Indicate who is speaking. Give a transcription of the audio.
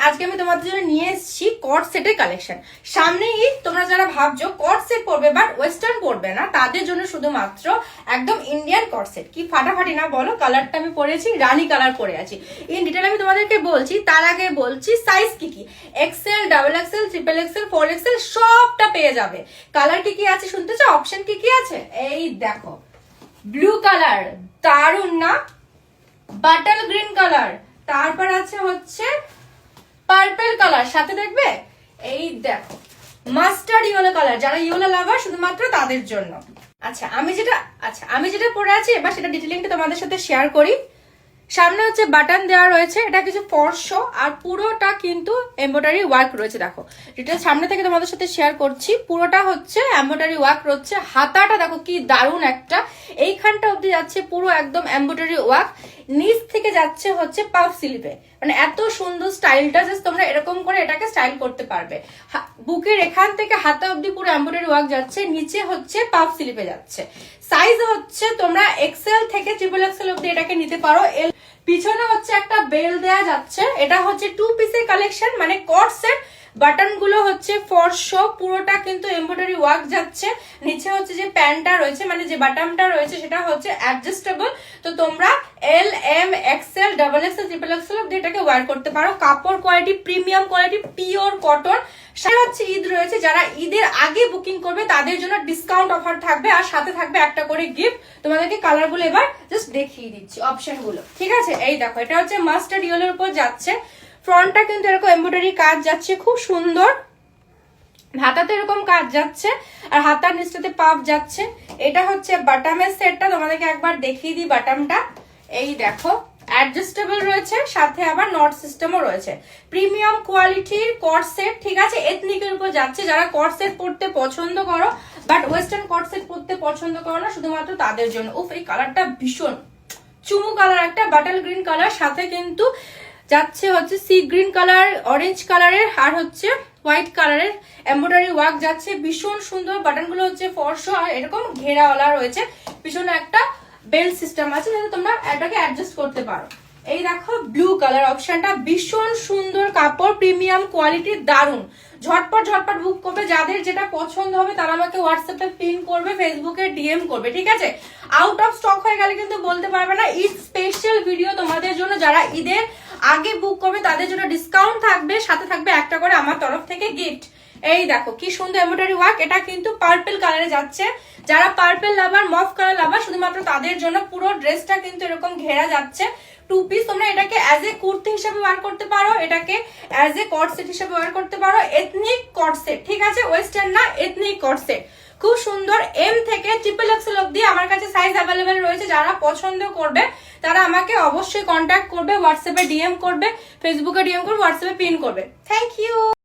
Speaker 1: আজকে আমি তোমাদের জন্য নিয়ে এসেছি কট সেটের কালেকশন। সামনে ঈদ, তোমরা যারা ভাবছো কট সেট পরবে বাট ওয়েস্টার্ন পরবে না, তাদের জন্য শুধুমাত্র একদম ইন্ডিয়ান কট সেট। কি ফাটাফাটি না বলো? কালারটা আমি পরেছি, রানী কালার পরে আছি। ইন ডিটেল আমি তোমাদেরকে বলছি, তার আগে বলছি সাইজ কি কি। XL, double XL, triple XL, 4XL সবটা পেয়ে যাবে। কালার কি কি আছে শুনতে চাও? অপশন কি কি আছে? এই দেখো, ব্লু কালার, দারুন না? বাটল গ্রিন কালার, তারপর আছে হচ্ছে পার্পল কালার, সাথে দেখবে এই দেখো মাস্টার্ড ইয়েলো কালার। যারা ইয়েলো লাভার শুধুমাত্র তাদের জন্য। আচ্ছা আমি যেটা পরে আছি এবার সেটা ডিটেইলিংটা তোমাদের সাথে শেয়ার করি। সামনে হচ্ছে বাটন দেওয়া রয়েছে, এটা কিছু স্পর্শ, আর পুরোটা কিন্তু এমব্রয়ডারি ওয়ার্ক রয়েছে। দেখো ডিটেল সামনে থেকে তোমাদের সাথে শেয়ার করছি, পুরোটা হচ্ছে এমব্রয়ডারি ওয়ার্ক রয়েছে। হাতাটা দেখো কি দারুণ একটা, এইখানটা অবধি যাচ্ছে পুরো একদম এমব্রয়ডারি ওয়ার্ক, নিচ থেকে যাচ্ছে হচ্ছে পাফ স্লিভে। মানে এত সুন্দর স্টাইলটা, জাস্ট তোমরা এরকম করে এটাকে স্টাইল করতে পারবে। বুকের এখান থেকে হাতা অবধি পুরো এমব্রয়ডারি ওয়ার্ক যাচ্ছে, নিচে হচ্ছে পাফ স্লিভে যাচ্ছে। সাইজ হচ্ছে তোমরা এক্সেল থেকে ট্রিপল এক্সেল অবধি এটাকে নিতে পারো। পিছনে হচ্ছে একটা বেল দেয়া যাচ্ছে, এটা হচ্ছে 2 পিসের কালেকশন, মানে কট সেট। বাটন গুলো হচ্ছে ফরশ, পুরোটা কিন্তু এমব্রয়ডারি ওয়ার্ক যাচ্ছে। নিচে হচ্ছে যে প্যান্টটা রয়েছে, মানে যে বাটনটা রয়েছে সেটা হচ্ছে অ্যাডজাস্টেবল। তো তোমরা L, M, XL, double XL, triple XL অবধি এটাকে ওয়্যার করতে পারো। কাপড় quality premium quality, pure cotton. সাথে হচ্ছে ঈদ রয়েছে, যারা ঈদের আগে বুকিং করবে তাদের জন্য ডিসকাউন্ট অফার থাকবে, আর সাথে থাকবে একটা করে গিফট। তোমাদেরকে কালার গুলো এবার জাস্ট দেখিয়ে দিচ্ছি, অপশন গুলো। ঠিক আছে, এই দেখো এটা হচ্ছে মাস্টার্ড ইয়েলোর উপর যাচ্ছে। ফ্রন্টটা কিন্তু এরকম এমব্রয়ডারি কাজ যাচ্ছে, খুব সুন্দর। হাতাতে এরকম কাজ যাচ্ছে, আর হাতার নিচটাতে পাফ যাচ্ছে। এটা হচ্ছে বাটামের সেটটা, তোমাদেরকে একবার দেখিয়ে দিই বাটামটা। এই দেখো অ্যাডজাস্টেবল রয়েছে, সাথে আবার নট সিস্টেমও রয়েছে। প্রিমিয়াম কোয়ালিটির কট সেট, ঠিক আছে। এথনিকের উপর যাচ্ছে, যারা কট সেট পরতে পছন্দ করো বাট ওয়েস্টার্ন কট সেট পরতে পছন্দ করো না, শুধুমাত্র তাদের জন্য। উফ, এই কালারটা ভীষণ চুমু কালার, একটা বাটল গ্রিন কালার, সাথে কিন্তু যাচ্ছে হচ্ছে সি গ্রিন কালার, অরেঞ্জ কালারের, আর হচ্ছে হোয়াইট কালারের এমব্রয়ডারি ওয়ার্ক যাচ্ছে। ভীষণ সুন্দর, বাটনগুলো হচ্ছে ফর্শ, আর এরকম ঘেরাওয়ালা রয়েছে। পিছনে একটা বেল্ট সিস্টেম আছে, যাতে তোমরা এটাকে অ্যাডজাস্ট করতে পারো। এই দেখো ব্লু কালার অপশনটা, ভীষণ সুন্দর কাপড়, প্রিমিয়াম কোয়ালিটি, দারুন। ঝটপট বুক করবে, যাদের যেটা পছন্দ হবে তারা আমাকে হোয়াটসঅ্যাপে পিন করবে, ফেসবুকে ডিএম করবে, ঠিক আছে। আউট অফ স্টক হয়ে গেলে কিন্তু বলতে পারবে না। ঈদ স্পেশাল ভিডিও তোমাদের জন্য, যারা ঈদের আগে বুক করবে তাদের জন্য ডিসকাউন্ট থাকবে, সাথে থাকবে একটা করে আমার তরফ থেকে গিফট। এই দেখো কি সুন্দর এমব্রয়ডারি ওয়ার্ক, এটা কিন্তু পার্পল কালারে যাচ্ছে। যারা পার্পল লাভার, মফ কালার লাভার, শুধুমাত্র তাদের জন্য। পুরো ড্রেসটা কিন্তু এরকম ঘেরা যাচ্ছে। 2 পিস, তোমরা এটাকে অ্যাজ এ কুর্তি হিসেবে ওয়্যার করতে পারো, এটাকে অ্যাজ এ কট সেট হিসেবে ওয়্যার করতে পারো। এথনিক কট সেট, ঠিক আছে, ওয়েস্টার্ন না, এথনিক কট সেট। খুব সুন্দর। এম থেকে ট্রিপল এক্সেল অবধি আমার কাছে সাইজ অ্যাভেলেবেল রয়েছে। যারা পছন্দ করবে তারা আমাকে অবশ্যই কন্ট্যাক্ট করবে, হোয়াটসঅ্যাপে ডিএম করবে, ফেসবুকে ডিএম করবে, হোয়াটসঅ্যাপে পিন করবে। Thank you.